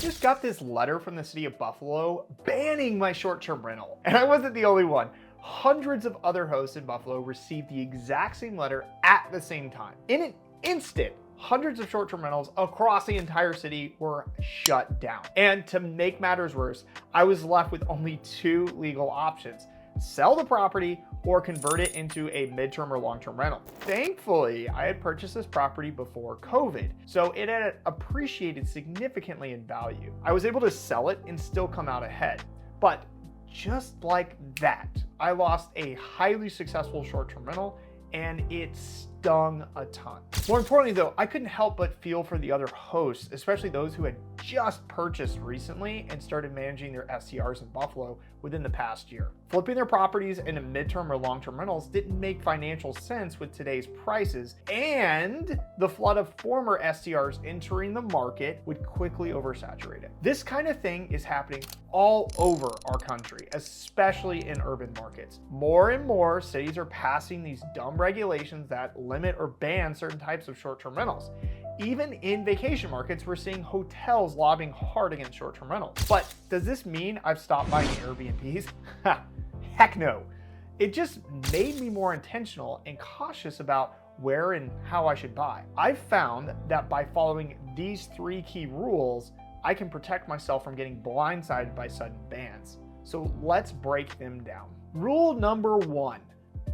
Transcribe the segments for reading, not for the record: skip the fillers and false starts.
just got this letter from the city of Buffalo banning my short-term rental. And I wasn't the only one. Hundreds of other hosts in Buffalo received the exact same letter at the same time. In an instant, hundreds of short-term rentals across the entire city were shut down. And to make matters worse, I was left with only two legal options: sell the property or convert it into a midterm or long-term rental. Thankfully, I had purchased this property before COVID, so it had appreciated significantly in value. I was able to sell it and still come out ahead. But just like that, I lost a highly successful short-term rental, and it stung a ton. More importantly though, I couldn't help but feel for the other hosts, especially those who had just purchased recently and started managing their STRs in Buffalo within the past year. Flipping their properties into midterm or long-term rentals didn't make financial sense with today's prices, and the flood of former STRs entering the market would quickly oversaturate it. This kind of thing is happening all over our country, especially in urban markets. More and more cities are passing these dumb regulations that limit or ban certain types of short-term rentals. Even in vacation markets, we're seeing hotels lobbying hard against short-term rentals. But does this mean I've stopped buying Airbnbs? Heck no. It just made me more intentional and cautious about where and how I should buy. I've found that by following these three key rules, I can protect myself from getting blindsided by sudden bans. So let's break them down. Rule number one: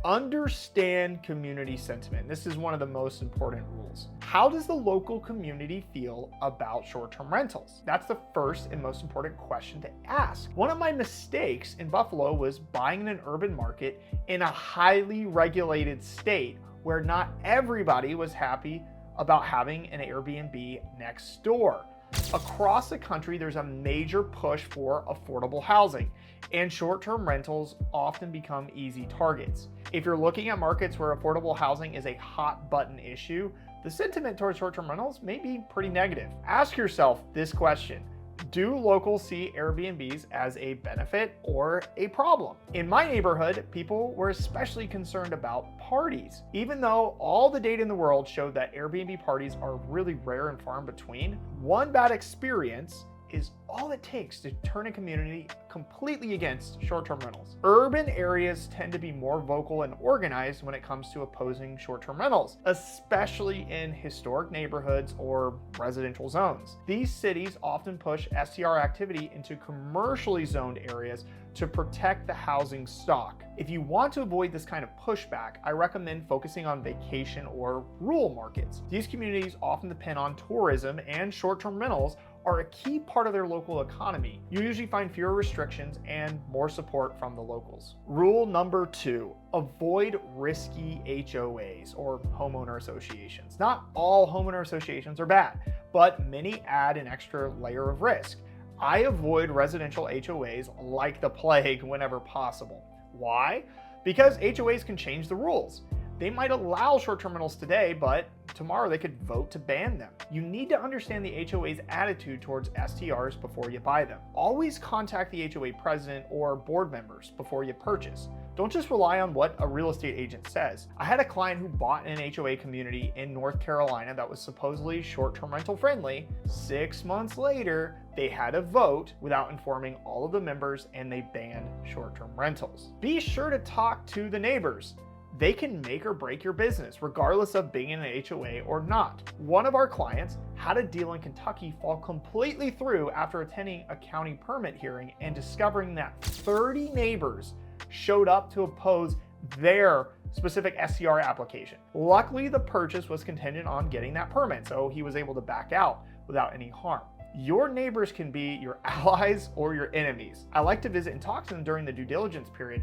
understand community sentiment. This is one of the most important rules. How does the local community feel about short-term rentals? That's the first and most important question to ask. One of my mistakes in Buffalo was buying in an urban market in a highly regulated state where not everybody was happy about having an Airbnb next door. Across the country, there's a major push for affordable housing, and short-term rentals often become easy targets. If you're looking at markets where affordable housing is a hot button issue, the sentiment towards short-term rentals may be pretty negative. Ask yourself this question: do locals see Airbnbs as a benefit or a problem? In my neighborhood, people were especially concerned about parties. Even though all the data in the world showed that Airbnb parties are really rare and far in between, one bad experience is all it takes to turn a community completely against short-term rentals. Urban areas tend to be more vocal and organized when it comes to opposing short-term rentals, especially in historic neighborhoods or residential zones. These cities often push STR activity into commercially zoned areas to protect the housing stock. If you want to avoid this kind of pushback, I recommend focusing on vacation or rural markets. These communities often depend on tourism, and short-term rentals are a key part of their local economy. You usually find fewer restrictions and more support from the locals. Rule number two: avoid risky HOAs, or homeowner associations. Not all homeowner associations are bad, but many add an extra layer of risk. I avoid residential HOAs like the plague whenever possible. Why? Because HOAs can change the rules. They might allow short-term rentals today, but tomorrow they could vote to ban them. You need to understand the HOA's attitude towards STRs before you buy them. Always contact the HOA president or board members before you purchase. Don't just rely on what a real estate agent says. I had a client who bought an HOA community in North Carolina that was supposedly short-term rental friendly. 6 months later, they had a vote without informing all of the members, and they banned short-term rentals. Be sure to talk to the neighbors. They can make or break your business, regardless of being in an HOA or not. One of our clients had a deal in Kentucky fall completely through after attending a county permit hearing and discovering that 30 neighbors showed up to oppose their specific STR application. Luckily, the purchase was contingent on getting that permit, so he was able to back out without any harm. Your neighbors can be your allies or your enemies. I like to visit and talk to them during the due diligence period.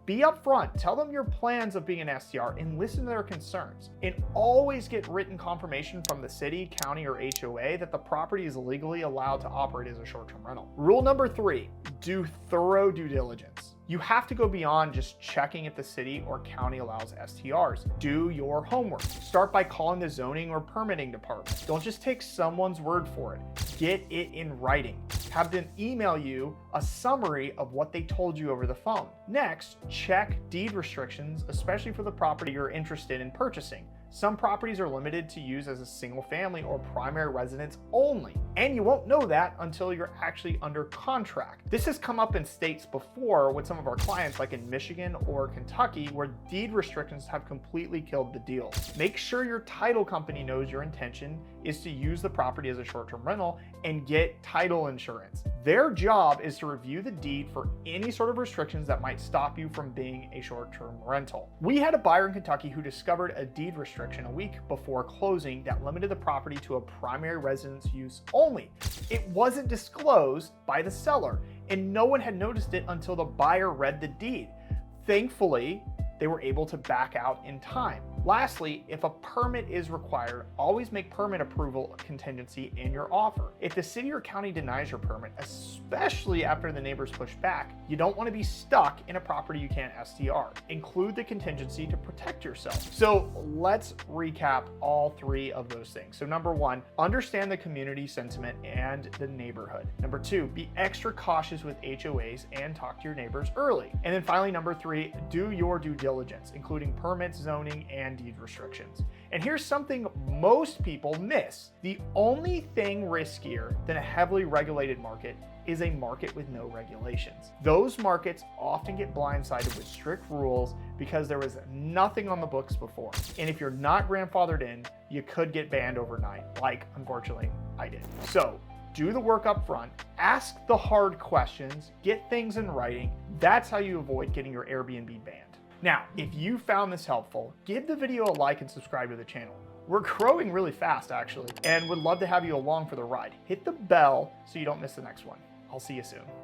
Be upfront, tell them your plans of being an STR, and listen to their concerns. And always get written confirmation from the city, county, or HOA that the property is legally allowed to operate as a short-term rental. Rule number three: do thorough due diligence. You have to go beyond just checking if the city or county allows STRs. Do your homework. Start by calling the zoning or permitting department. Don't just take someone's word for it. Get it in writing. Have them email you a summary of what they told you over the phone. Next, check deed restrictions, especially for the property you're interested in purchasing. Some properties are limited to use as a single family or primary residence only, and you won't know that until you're actually under contract. This has come up in states before with some of our clients, like in Michigan or Kentucky, where deed restrictions have completely killed the deal. Make sure your title company knows your intention is to use the property as a short-term rental and get title insurance. Their job is to review the deed for any sort of restrictions that might stop you from being a short-term rental. We had a buyer in Kentucky who discovered a deed restriction a week before closing that limited the property to a primary residence use only. It wasn't disclosed by the seller, and no one had noticed it until the buyer read the deed. Thankfully, they were able to back out in time. Lastly, if a permit is required, always make permit approval a contingency in your offer. If the city or county denies your permit, especially after the neighbors push back, you don't want to be stuck in a property you can't STR. Include the contingency to protect yourself. So let's recap all three of those things. So number one, understand the community sentiment and the neighborhood. Number two, be extra cautious with HOAs and talk to your neighbors early. And then finally, number three, do your due diligence, including permits, zoning, and deed restrictions. And here's something most people miss. The only thing riskier than a heavily regulated market is a market with no regulations. Those markets often get blindsided with strict rules because there was nothing on the books before. And if you're not grandfathered in, you could get banned overnight, like unfortunately I did. So do the work up front, ask the hard questions, get things in writing. That's how you avoid getting your Airbnb banned. Now, if you found this helpful, give the video a like and subscribe to the channel. We're growing really fast actually, and would love to have you along for the ride. Hit the bell so you don't miss the next one. I'll see you soon.